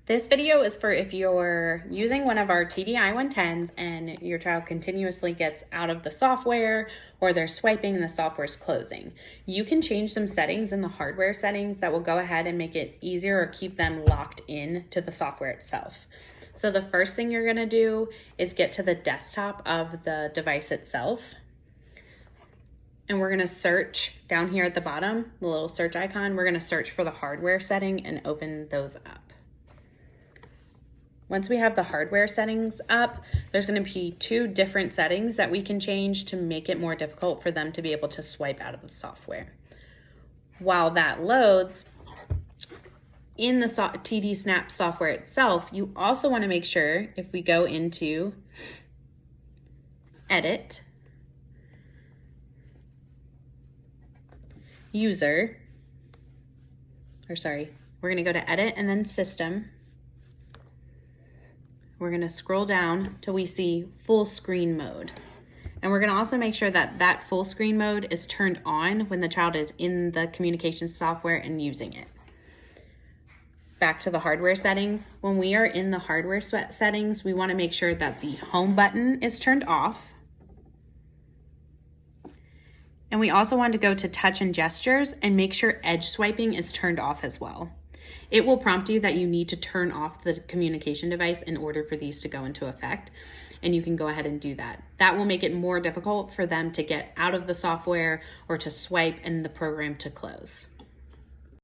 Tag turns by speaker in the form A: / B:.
A: This video is for if you're using one of our TD I-110s and your child continuously gets out of the software or they're swiping and the software's closing. You can change some settings in the hardware settings that will go ahead and make it easier or keep them locked in to the software itself. So the first thing you're gonna do is get to the desktop of the device itself. And we're gonna search down here at the bottom, the little search icon, we're gonna search for the hardware setting and open those up. Once we have the hardware settings up, there's going to be two different settings that we can change to make it more difficult for them to be able to swipe out of the software. While that loads, in the TD Snap software itself, you also want to make sure if we go into Edit, User, we're going to go to Edit and then System. We're going to scroll down till we see full screen mode. And we're going to also make sure that that full screen mode is turned on when the child is in the communication software and using it. Back to the hardware settings. When we are in the hardware settings, we want to make sure that the home button is turned off. And we also want to go to touch and gestures and make sure edge swiping is turned off as well. It will prompt you that you need to turn off the communication device in order for these to go into effect, and you can go ahead and do that. That will make it more difficult for them to get out of the software or to swipe and the program to close.